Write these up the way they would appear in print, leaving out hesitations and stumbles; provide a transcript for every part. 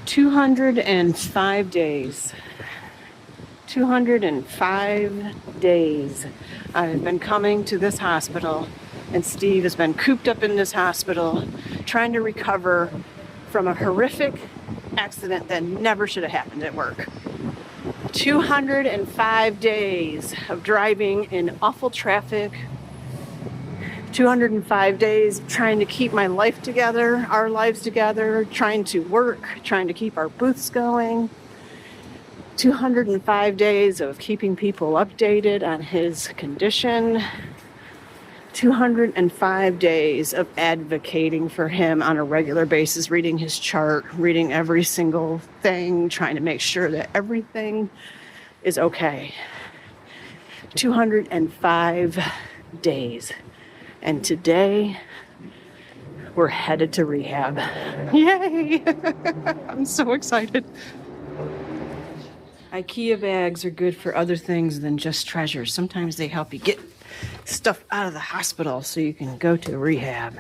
205 days. 205 days. I've been coming to this hospital, and Steve has been cooped up in this hospital trying to recover from a horrific accident that never should have happened at work. 205 days of driving in awful traffic. 205 days trying to keep my life together, our lives together, trying to work, trying to keep our booths going. 205 days of keeping people updated on his condition. 205 days of advocating for him on a regular basis, reading his chart, reading every single thing, trying to make sure that everything is okay. 205 days. And today, we're headed to rehab. Yay! I'm so excited. IKEA bags are good for other things than just treasures. Sometimes they help you get stuff out of the hospital so you can go to rehab.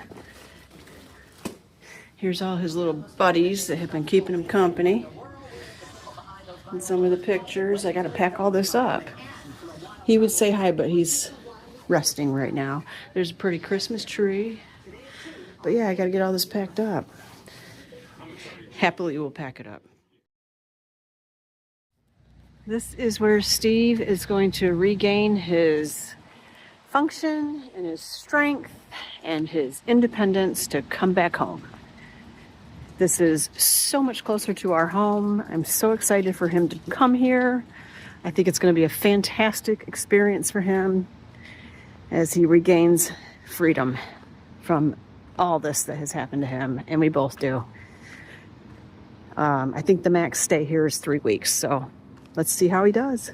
Here's all his little buddies that have been keeping him company. And some of the pictures. I gotta pack all this up. He would say hi, but he's resting right now. There's a pretty Christmas tree. But yeah, I gotta get all this packed up. Happily, we'll pack it up. This is where Steve is going to regain his function and his strength and his independence to come back home. This is so much closer to our home. I'm so excited for him to come here. I think it's going to be a fantastic experience for him as he regains freedom from all this that has happened to him, and we both do. I think the max stay here is 3 weeks, so let's see how he does.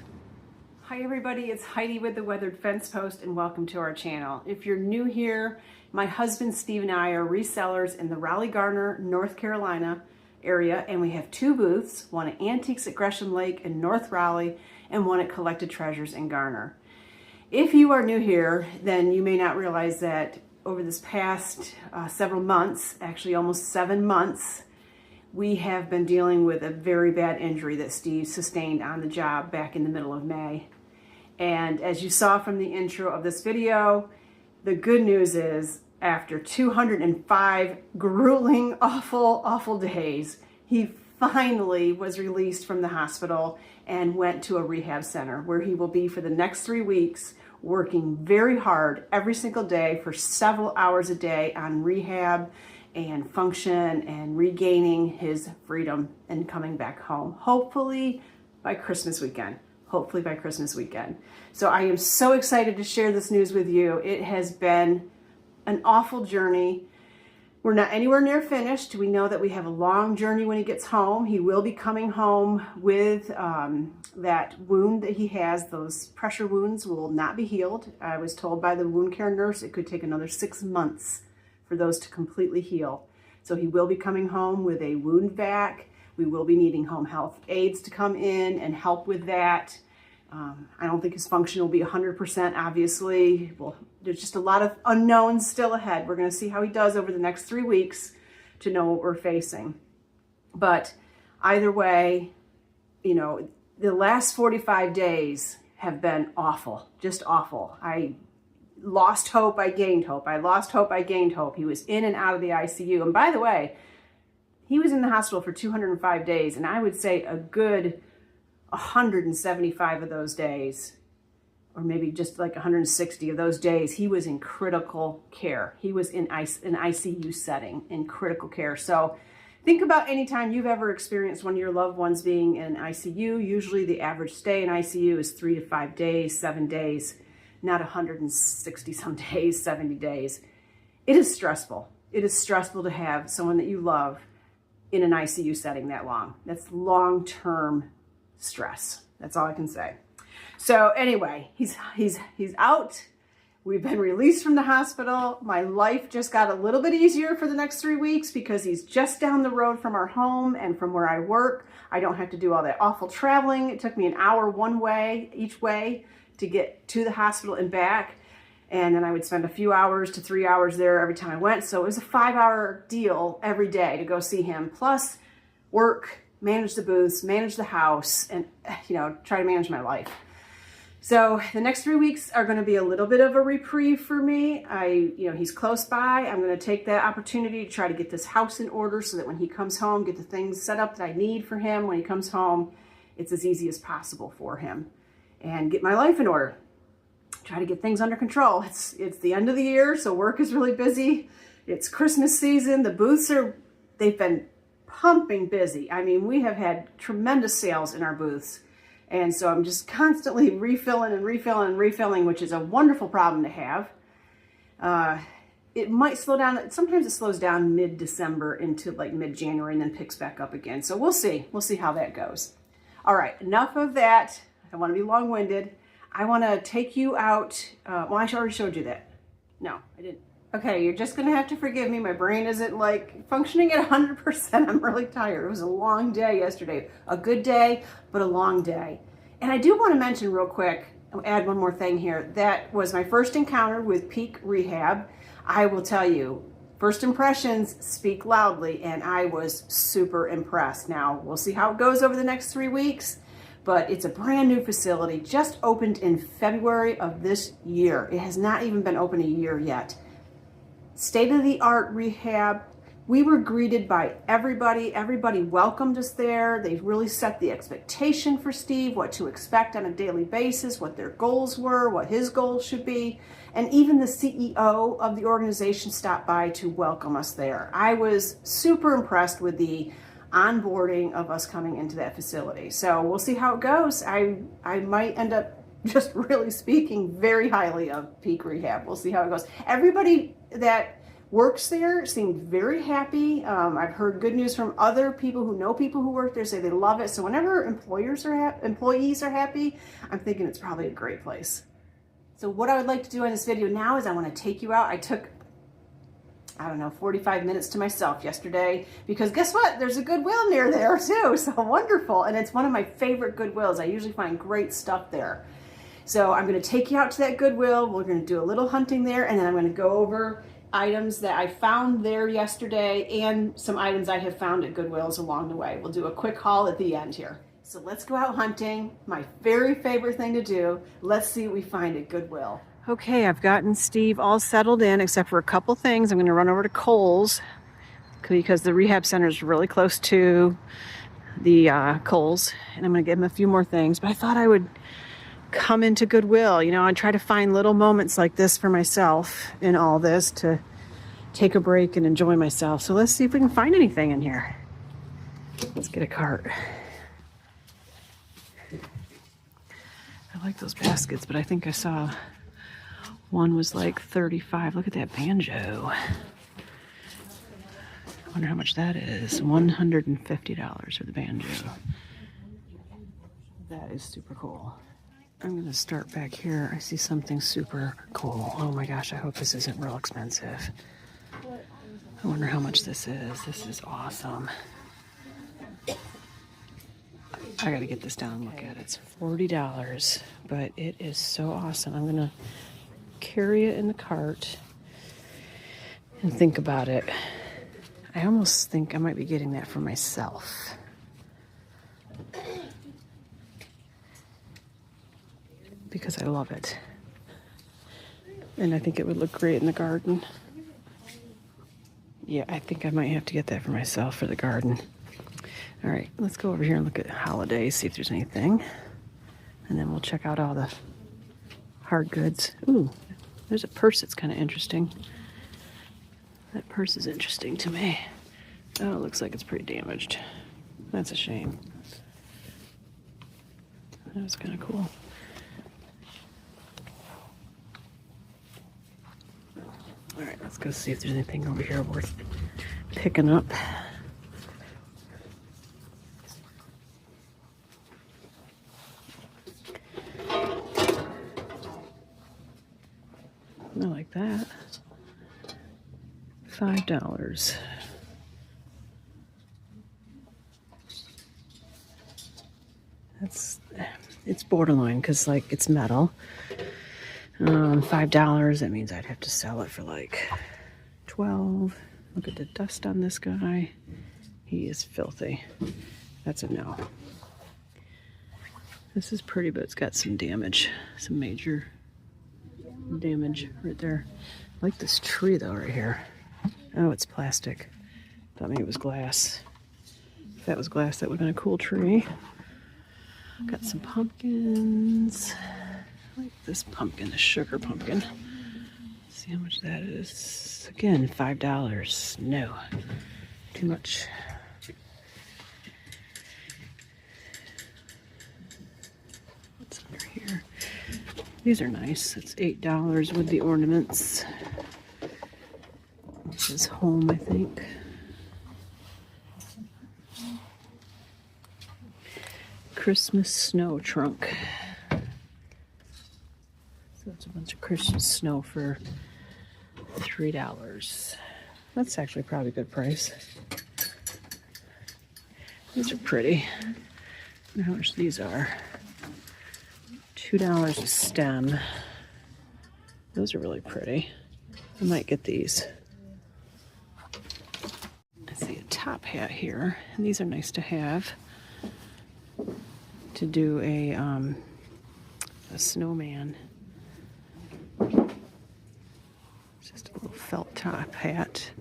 Hi everybody, it's Heidi with the Weathered Fence Post, and welcome to our channel. If you're new here, my husband Steve and I are resellers in the Raleigh, Garner, North Carolina area, and we have 2 booths, one at Antiques at Gresham Lake in North Raleigh, and one at Collected Treasures in Garner. If you are new here, then you may not realize that over this past several months, actually almost 7 months, we have been dealing with a very bad injury that Steve sustained on the job back in the middle of May. And as you saw from the intro of this video, the good news is after 205 grueling, awful days, he finally was released from the hospital and went to a rehab center where he will be for the next 3 weeks, working very hard every single day for several hours a day on rehab and function and regaining his freedom and coming back home. Hopefully by Christmas weekend. So I am so excited to share this news with you. It has been an awful journey. We're not anywhere near finished. We know that we have a long journey when he gets home. He will be coming home with that wound that he has. Those pressure wounds will not be healed. I was told by the wound care nurse it could take another 6 months for those to completely heal. So he will be coming home with a wound vac. We will be needing home health aides to come in and help with that. I don't think his function will be 100%, obviously. Well, there's just a lot of unknowns still ahead. We're going to see how he does over the next 3 weeks to know what we're facing. But either way, you know, the last 45 days have been awful, just awful. I lost hope, I gained hope. I lost hope, I gained hope. He was in and out of the ICU. And by the way, he was in the hospital for 205 days, and I would say a good 175 of those days, or maybe just like 160 of those days, he was in critical care. He was in an ICU setting, in critical care. So think about any time you've ever experienced one of your loved ones being in ICU. Usually the average stay in ICU is 3 to 5 days, 7 days, not 160 some days, 70 days. It is stressful. It is stressful to have someone that you love in an ICU setting that long. That's long-term stress. That's all I can say. So anyway, he's out. We've been released from the hospital. My life just got a little bit easier for the next 3 weeks because he's just down the road from our home and from where I work. I don't have to do all that awful traveling. It took me an hour each way to get to the hospital and back. And then I would spend a few hours to 3 hours there every time I went. So it was a 5-hour deal every day to go see him. Plus work, manage the booths, manage the house, and, you know, try to manage my life. So the next 3 weeks are going to be a little bit of a reprieve for me. You know, he's close by. I'm going to take that opportunity to try to get this house in order so that when he comes home, get the things set up that I need for him when he comes home, it's as easy as possible for him, and get my life in order. Try to get things under control. It's the end of the year, so work is really busy. It's Christmas season. The booths they've been pumping busy. I mean, we have had tremendous sales in our booths. And so I'm just constantly refilling and refilling and refilling, which is a wonderful problem to have. It might slow down. Sometimes it slows down mid-December into like mid-January and then picks back up again. So we'll see. We'll see how that goes. All right, enough of that. I don't want to be long-winded. I want to take you out. Well, I already showed you that. No, I didn't. Okay, you're just going to have to forgive me. My brain isn't like functioning at 100%. I'm really tired. It was a long day yesterday. A good day, but a long day. And I do want to mention real quick, I'll add one more thing here. That was my first encounter with Peak Rehab. I will tell you, first impressions speak loudly, and I was super impressed. Now, we'll see how it goes over the next 3 weeks, but it's a brand new facility, just opened in February of this year. It has not even been open a year yet. State-of-the-art rehab. We were greeted by everybody. Everybody welcomed us there. They really set the expectation for Steve, what to expect on a daily basis, what their goals were, what his goals should be. And even the CEO of the organization stopped by to welcome us there. I was super impressed with the onboarding of us coming into that facility. So we'll see how it goes. I might end up just really speaking very highly of Peak Rehab. We'll see how it goes. Everybody that works there seemed very happy. I've heard good news from other people who know people who work there, say they love it. So whenever employees are happy, I'm thinking it's probably a great place. So what I would like to do in this video now is I want to take you out. I took, I don't know, 45 minutes to myself yesterday, because guess what? There's a Goodwill near there too. So wonderful. And it's one of my favorite Goodwills. I usually find great stuff there. So I'm going to take you out to that Goodwill. We're going to do a little hunting there, and then I'm going to go over items that I found there yesterday and some items I have found at Goodwills along the way. We'll do a quick haul at the end here. So let's go out hunting. My very favorite thing to do. Let's see what we find at Goodwill. Okay, I've gotten Steve all settled in except for a couple things. I'm going to run over to Kohl's because the rehab center is really close to the Kohl's, and I'm going to give him a few more things. But I thought I would come into Goodwill. You know, I try to find little moments like this for myself in all this to take a break and enjoy myself. So let's see if we can find anything in here. Let's get a cart. I like those baskets, but I think I saw one was like $35. Look at that banjo. I wonder how much that is. $150 for the banjo. That is super cool. I'm going to start back here. I see something super cool. Oh my gosh, I hope this isn't real expensive. I wonder how much this is. This is awesome. I got to get this down and look at it. It's $40, but it is so awesome. I'm going to carry it in the cart and think about it. I almost think I might be getting that for myself. Because I love it. And I think it would look great in the garden. Yeah, I think I might have to get that for myself for the garden. All right, let's go over here and look at holidays, see if there's anything. And then we'll check out all the hard goods. Ooh, there's a purse that's kind of interesting. That purse is interesting to me. Oh, it looks like it's pretty damaged. That's a shame. That was kind of cool. All right, let's go see if there's anything over here worth picking up. I like that. $5. It's borderline because like it's metal. $5, that means I'd have to sell it for like $12. Look at the dust on this guy. He is filthy. That's a no. This is pretty, but it's got some damage, some major damage right there. I like this tree though right here. Oh, it's plastic. Thought maybe it was glass. If that was glass, that would have been a cool tree. Got some pumpkins. I like this pumpkin, the sugar pumpkin. Let's see how much that is. Again, $5. No, too much. What's under here? These are nice. It's $8 with the ornaments. This is home, I think. Christmas snow trunk. So it's a bunch of Christmas snow for $3. That's actually probably a good price. These are pretty. I don't know how much these are. $2 a stem. Those are really pretty. I might get these. I see a top hat here, and these are nice to have. To do a snowman. Just a little felt top hat.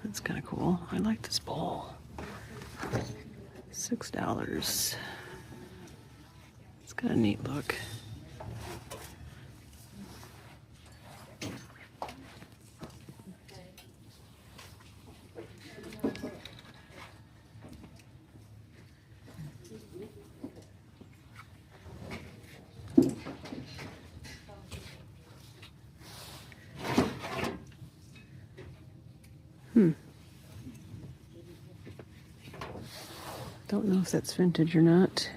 That's kind of cool. I like this bowl. $6. It's got a neat look. Don't know if that's vintage or not.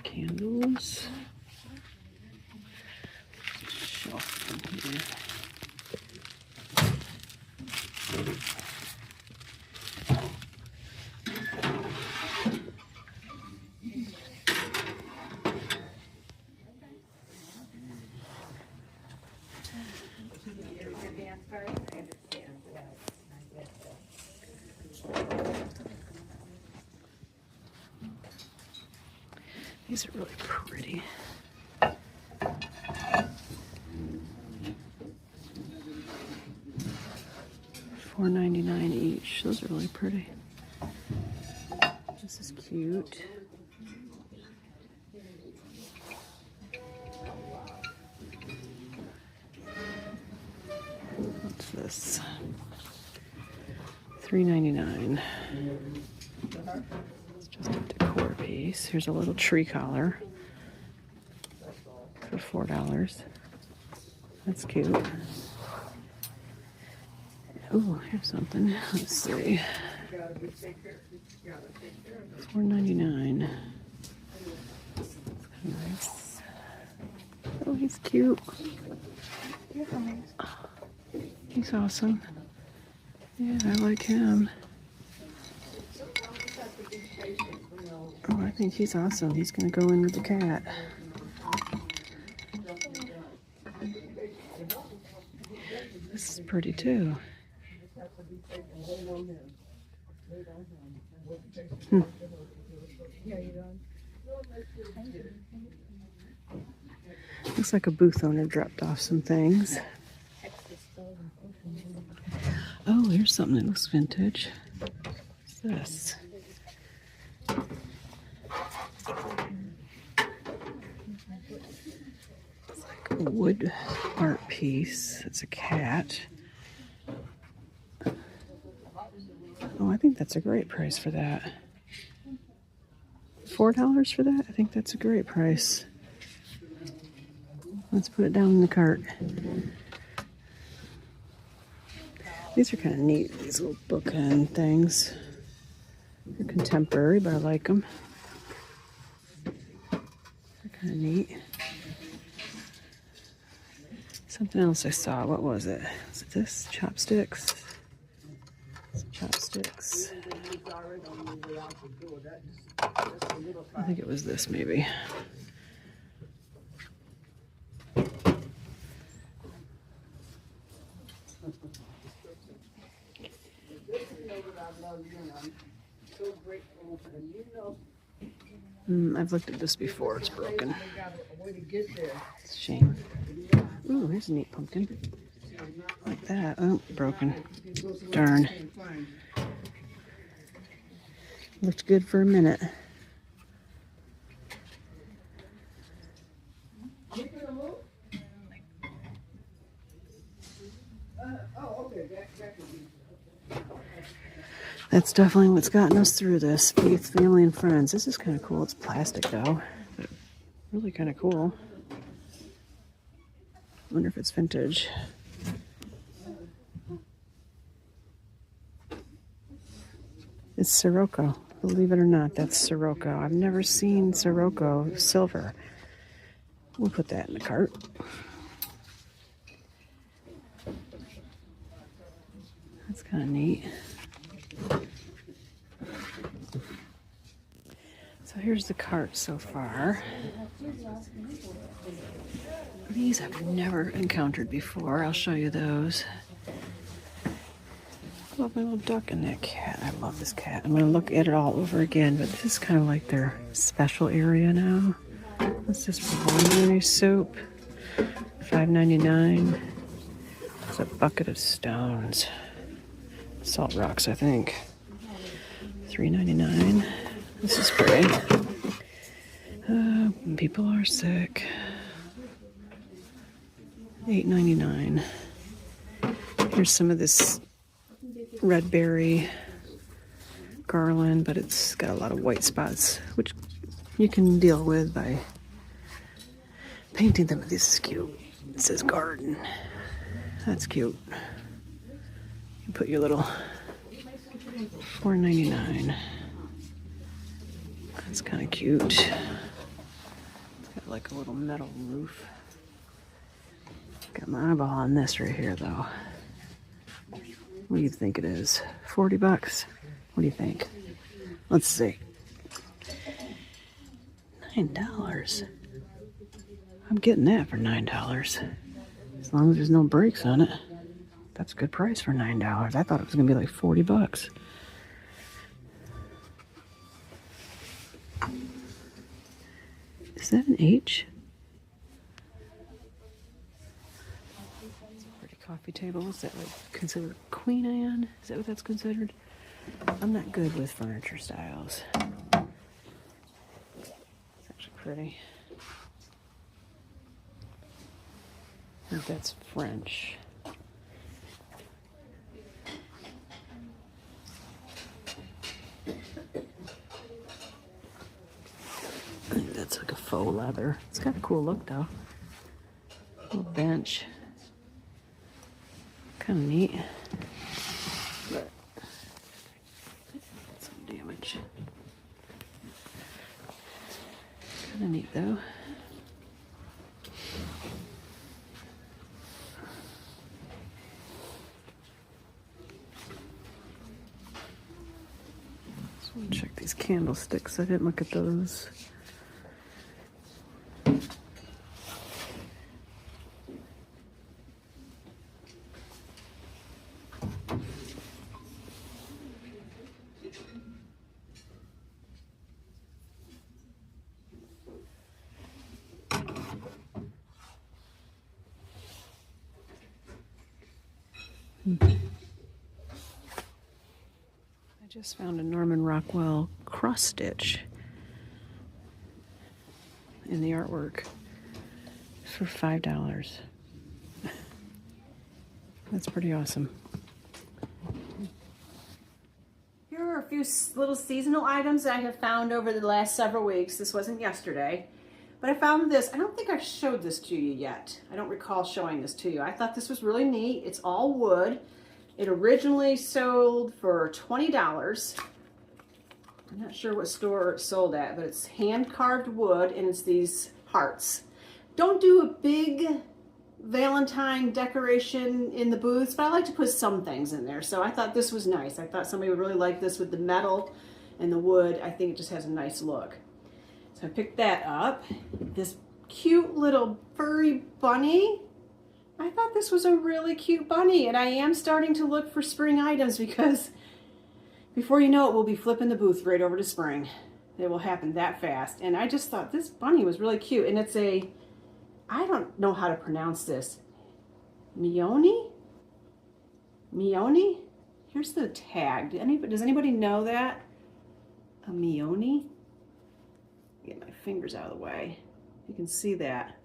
Candles. Shelf in here. These are really pretty. $4.99 each. Those are really pretty. This is cute. What's this? $3.99. It's just a decor piece. Here's a little tree collar for $4. That's cute. Oh, here's something. Let's see. $4.99. Nice. Oh, he's cute. He's awesome. Yeah, I like him. Oh, I think he's awesome. He's going to go in with the cat. This is pretty too. Looks like a booth owner dropped off some things. Oh, here's something that looks vintage. What's this? It's like a wood art piece. It's a cat. Oh, I think that's a great price for that. $4 for that? I think that's a great price. Let's put it down in the cart. These are kind of neat, these little bookend things. They're contemporary, but I like them. They're kind of neat. Something else I saw. What was it? Was it this? Chopsticks? Some chopsticks. I think it was this, maybe. I've looked at this before. It's broken. It's a shame. Ooh, here's a neat pumpkin. Like that. Oh, broken. Darn. Looked good for a minute. That's definitely what's gotten us through this. Faith, family, and friends. This is kind of cool. It's plastic, though. But really kind of cool. Wonder if it's vintage. It's Sirocco. Believe it or not, that's Sirocco. I've never seen Sirocco silver. We'll put that in the cart. That's kind of neat. So here's the cart so far. These I've never encountered before. I'll show you those. I love my little duck and that cat. I love this cat. I'm going to look at it all over again, but this is kind of like their special area now. What's this for? Bologna soup. $5.99. It's a bucket of stones. Salt rocks, I think. $3.99. This is great. People are sick. $8.99. Here's some of this red berry garland, but it's got a lot of white spots, which you can deal with by painting them. This is cute. It says garden. That's cute. You put your little $4.99. That's kind of cute. It's got like a little metal roof. Got my eyeball on this right here, though. What do you think it is? 40 bucks? What do you think? Let's see. $9. I'm getting that for $9. As long as there's no brakes on it. That's a good price for $9. I thought it was going to be like 40 bucks. Is that an H? It's a pretty coffee table. Is that like considered Queen Anne? Is that what that's considered? I'm not good with furniture styles. It's actually pretty. I think that's French. I think that's like a faux leather. It's got a cool look though. Little bench. Kind of neat. But some damage. Kind of neat though. So we'll check these candlesticks. I didn't look at those. I just found a Norman Rockwell cross stitch in the artwork for $5. That's pretty awesome. Here are a few little seasonal items that I have found over the last several weeks. This wasn't yesterday, but I found this. I don't think I showed this to you yet. I don't recall showing this to you. I thought this was really neat. It's all wood. It originally sold for $20. I'm not sure what store it sold at, but it's hand-carved wood, and it's these hearts. Don't do a big Valentine decoration in the booths, but I like to put some things in there. So I thought this was nice. I thought somebody would really like this with the metal and the wood. I think it just has a nice look. So I picked that up. This cute little furry bunny. I thought this was a really cute bunny, and I am starting to look for spring items because before you know it, we'll be flipping the booth right over to spring. It will happen that fast. And I just thought this bunny was really cute, and it's a, I don't know how to pronounce this. Mione? Mione? Here's the tag. Does anybody know that? A Mione? Get my fingers out of the way. You can see that.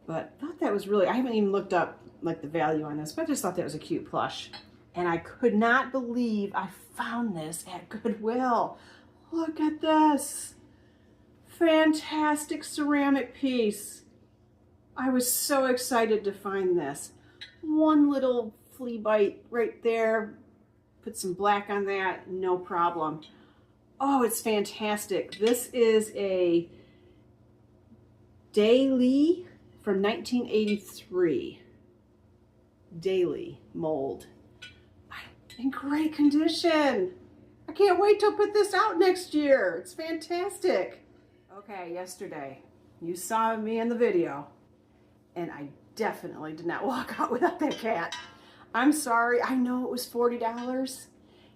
But I thought that was really, I haven't even looked up like the value on this, but I just thought that was a cute plush. And I could not believe I found this at Goodwill. Look at this. Fantastic ceramic piece. I was so excited to find this. One little flea bite right there. Put some black on that, no problem. Oh, it's fantastic. This is a Daily from 1983. Daily mold. In great condition. I can't wait to put this out next year. It's fantastic. Okay, yesterday you saw me in the video, and I definitely did not walk out without that cat. I'm sorry, I know it was $40,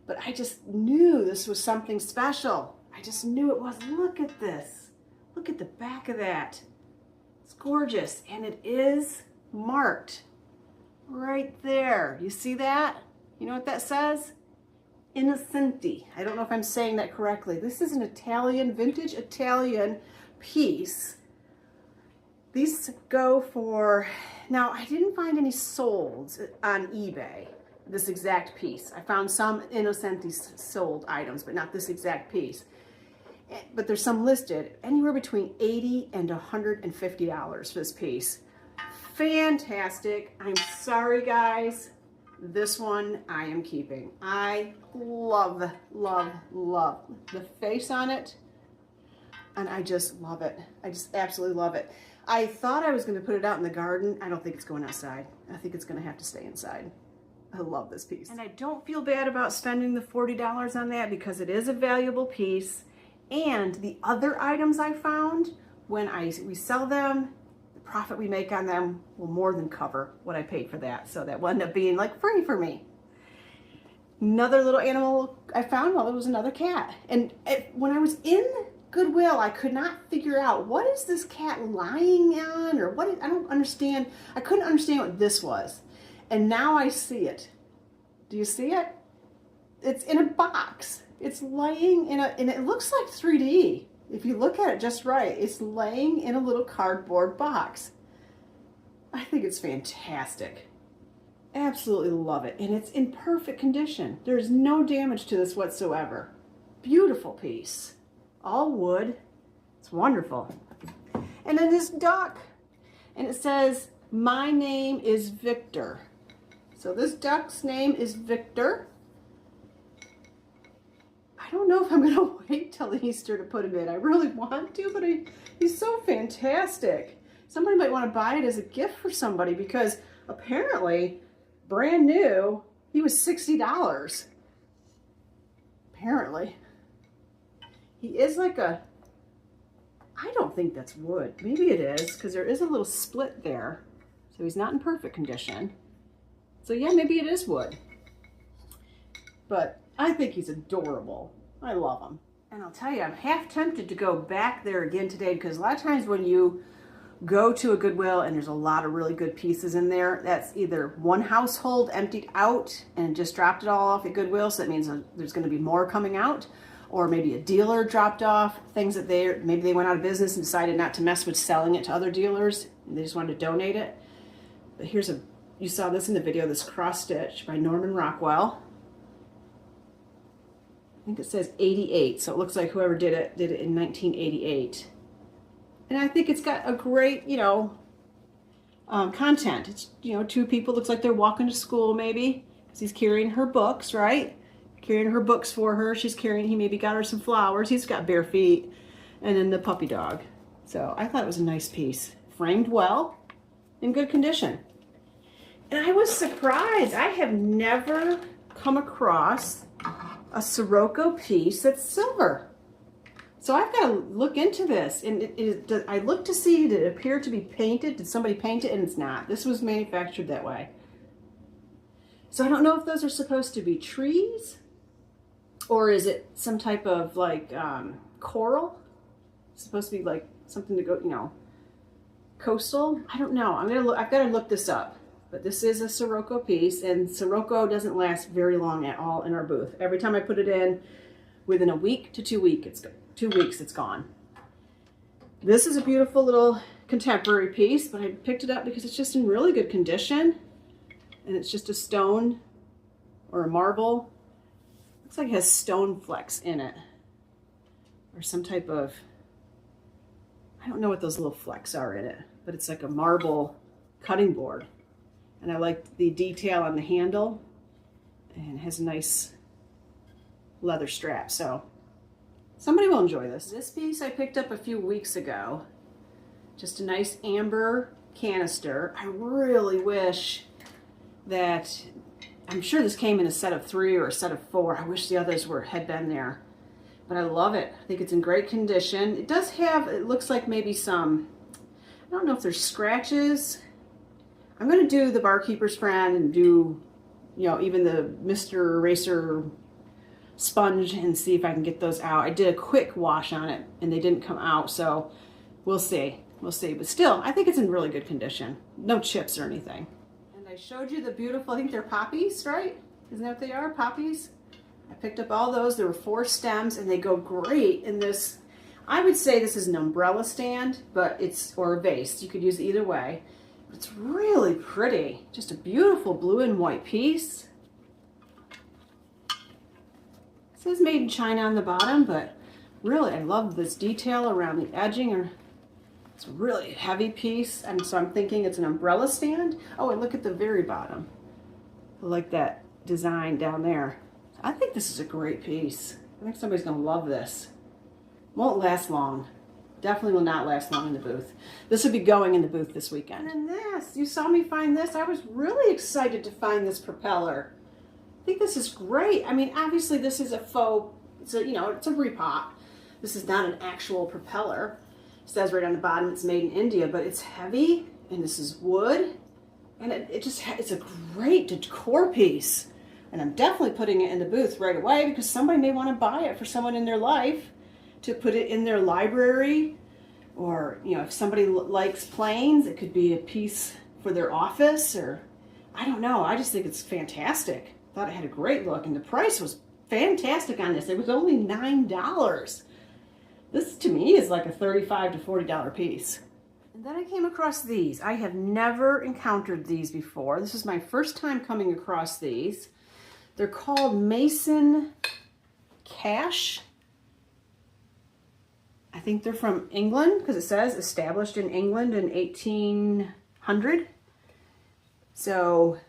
but I just knew this was something special. I just knew it was. Look at this. Look at the back of that. It's gorgeous, and it is marked right there. You see that? You know what that says? Innocenti. I don't know if I'm saying that correctly. This is an Italian, vintage Italian piece. These go for, now I didn't find any sold on eBay, this exact piece. I found some Innocenti sold items, but not this exact piece. But there's some listed, anywhere between $80 and $150 for this piece. Fantastic. I'm sorry, guys. This one I am keeping. I love, love, love the face on it. And I just love it. I just absolutely love it. I thought I was going to put it out in the garden. I don't think it's going outside. I think it's going to have to stay inside. I love this piece. And I don't feel bad about spending the $40 on that because it is a valuable piece. And the other items I found, when we sell them, the profit we make on them will more than cover what I paid for that. So that will end up being like free for me. Another little animal I found, well, it was another cat. And when I was in Goodwill, I could not figure out what is this cat lying on, or what I don't understand. I couldn't understand what this was. And now I see it. Do you see it? It's in a box. It's laying in and it looks like 3D. If you look at it just right, it's laying in a little cardboard box. I think it's fantastic. Absolutely love it. And it's in perfect condition. There's no damage to this whatsoever. Beautiful piece. All wood. It's wonderful. And then this duck. And it says, "My name is Victor." So this duck's name is Victor. I don't know if I'm going to wait till Easter to put him in. I really want to, but he's so fantastic. Somebody might want to buy it as a gift for somebody because apparently, brand new, he was $60. Apparently. He is like a, I don't think that's wood. Maybe it is because there is a little split there. So he's not in perfect condition. So yeah, maybe it is wood. But I think he's adorable. I love him. And I'll tell you, I'm half tempted to go back there again today because a lot of times when you go to a Goodwill and there's a lot of really good pieces in there, that's either one household emptied out and just dropped it all off at Goodwill, so that means there's going to be more coming out, or maybe a dealer dropped off things that maybe they went out of business and decided not to mess with selling it to other dealers. And they just wanted to donate it. But here's you saw this in the video, this cross stitch by Norman Rockwell. I think it says 88, so it looks like whoever did it in 1988. And I think it's got a great, content. It's, two people, looks like they're walking to school maybe. He's carrying her books, right? Carrying her books for her. He maybe got her some flowers. He's got bare feet. And then the puppy dog. So I thought it was a nice piece. Framed well, in good condition. And I was surprised. I have never come across a Sirocco piece that's silver. So I've got to look into this. And I looked to see, did it appear to be painted? Did somebody paint it? And it's not. This was manufactured that way. So I don't know if those are supposed to be trees, or is it some type of like coral? It's supposed to be like something to go, you know, coastal. I don't know. I've got to look this up. But this is a Sirocco piece, and Sirocco doesn't last very long at all in our booth. Every time I put it in, within a week to 2 weeks, it's gone. This is a beautiful little contemporary piece, but I picked it up because it's just in really good condition. And it's just a stone or a marble. Looks like it has stone flecks in it. Or some type of, I don't know what those little flecks are in it, but it's like a marble cutting board. And I like the detail on the handle, and it has a nice leather strap. So somebody will enjoy this. This piece I picked up a few weeks ago. Just a nice amber canister. I really wish that, I'm sure this came in a set of 3 or a set of 4. I wish the others had been there. But I love it. I think it's in great condition. It does have, it looks like maybe some, I don't know if there's scratches. I'm going to do the barkeeper's friend and do, you know, even the Mr. Eraser sponge and see if I can get those out. I did a quick wash on it and they didn't come out, so we'll see. We'll see. But still, I think it's in really good condition. No chips or anything. And I showed you the beautiful, I think they're poppies, right? Isn't that what they are? Poppies? I picked up all those. There were 4 stems and they go great in this. I would say this is an umbrella stand, but it's, or a vase. You could use it either way. But it's really pretty. Just a beautiful blue and white piece. It says made in China on the bottom, but really I love this detail around the edging. It's a really heavy piece, and so I'm thinking it's an umbrella stand. Oh, and look at the very bottom. I like that design down there. I think this is a great piece. I think somebody's going to love this. Won't last long. Definitely will not last long in the booth. This will be going in the booth this weekend. And then this, you saw me find this. I was really excited to find this propeller. I think this is great. I mean, obviously this is a faux, it's a, you know, it's a repop. This is not an actual propeller. It says right on the bottom it's made in India, but it's heavy and this is wood. And it's a great decor piece. And I'm definitely putting it in the booth right away because somebody may want to buy it for someone in their life to put it in their library, or, you know, if somebody likes planes, it could be a piece for their office, or I don't know. I just think it's fantastic. Thought it had a great look, and the price was fantastic on this. It was only $9. This to me is like a $35 to $40 piece. And then I came across these. I have never encountered these before. This is my first time coming across these. They're called Mason Cash. I think they're from England because it says established in England in 1800. So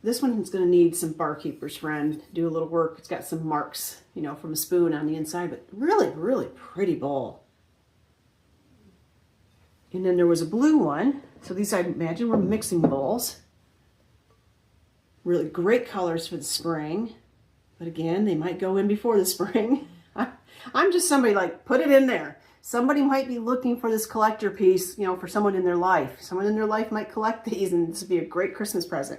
this one is going to need some barkeeper's friend, do a little work. It's got some marks, you know, from a spoon on the inside, but really, really pretty bowl. And then there was a blue one. So these, I imagine, were mixing bowls. Really great colors for the spring. But again, they might go in before the spring. I'm just somebody like, put it in there. Somebody might be looking for this collector piece, you know, for someone in their life. Someone in their life might collect these, and this would be a great Christmas present.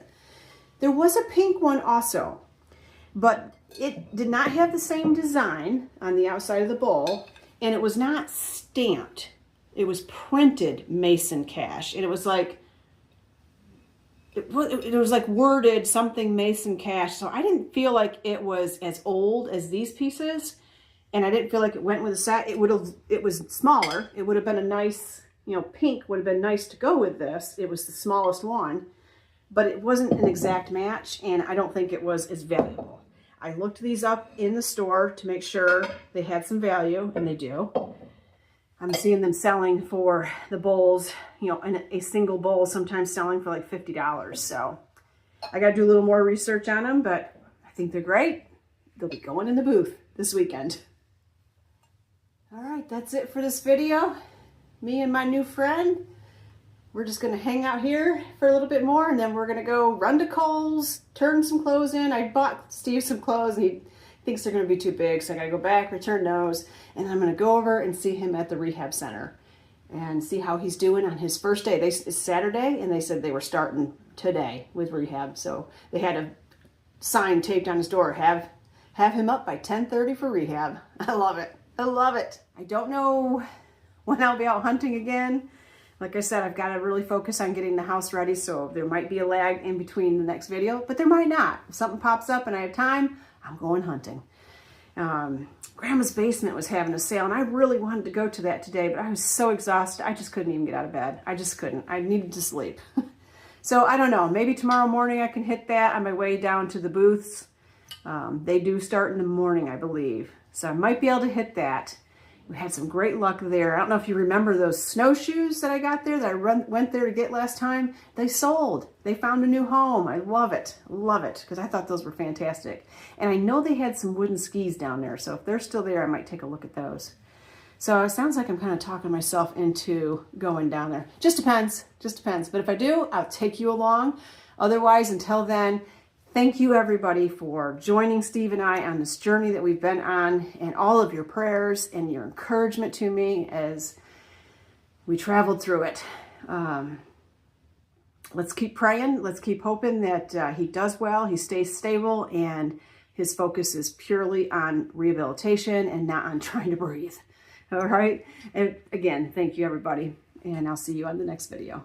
There was a pink one also, but it did not have the same design on the outside of the bowl, and it was not stamped. It was printed Mason Cash, and it was like, it was like worded something Mason Cash. So I didn't feel like it was as old as these pieces. And I didn't feel like it went with a set. It was smaller. It would have been a nice, you know, pink would have been nice to go with this. It was the smallest one, but it wasn't an exact match, and I don't think it was as valuable. I looked these up in the store to make sure they had some value, and they do. I'm seeing them selling for the bowls, you know, in a single bowl, sometimes selling for like $50. So I got to do a little more research on them, but I think they're great. They'll be going in the booth this weekend. All right, that's it for this video. Me and my new friend, we're just gonna hang out here for a little bit more, and then we're gonna go run to Kohl's, turn some clothes in. I bought Steve some clothes and he thinks they're gonna be too big, so I gotta go back, return those, and I'm gonna go over and see him at the rehab center and see how he's doing on his first day. It's Saturday, and they said they were starting today with rehab, so they had a sign taped on his door, have him up by 10:30 for rehab. I love it. I love it. I don't know when I'll be out hunting again. Like I said, I've got to really focus on getting the house ready, so there might be a lag in between the next video, but there might not. If something pops up and I have time, I'm going hunting. Grandma's Basement was having a sale, and I really wanted to go to that today, but I was so exhausted, I just couldn't even get out of bed. I just couldn't. I needed to sleep. So I don't know. Maybe tomorrow morning I can hit that on my way down to the booths. They do start in the morning, I believe. So I might be able to hit that. We had some great luck there. I don't know if you remember those snowshoes that I got there that I went there to get last time. They sold. They found a new home. I love it. Love it, because I thought those were fantastic. And I know they had some wooden skis down there, so if they're still there, I might take a look at those. So it sounds like I'm kind of talking myself into going down there. Just depends. Just depends. But if I do, I'll take you along. Otherwise, until then, thank you everybody for joining Steve and I on this journey that we've been on, and all of your prayers and your encouragement to me as we traveled through it. Let's keep praying. Let's keep hoping that he does well, he stays stable, and his focus is purely on rehabilitation and not on trying to breathe. All right. And again, thank you everybody, and I'll see you on the next video.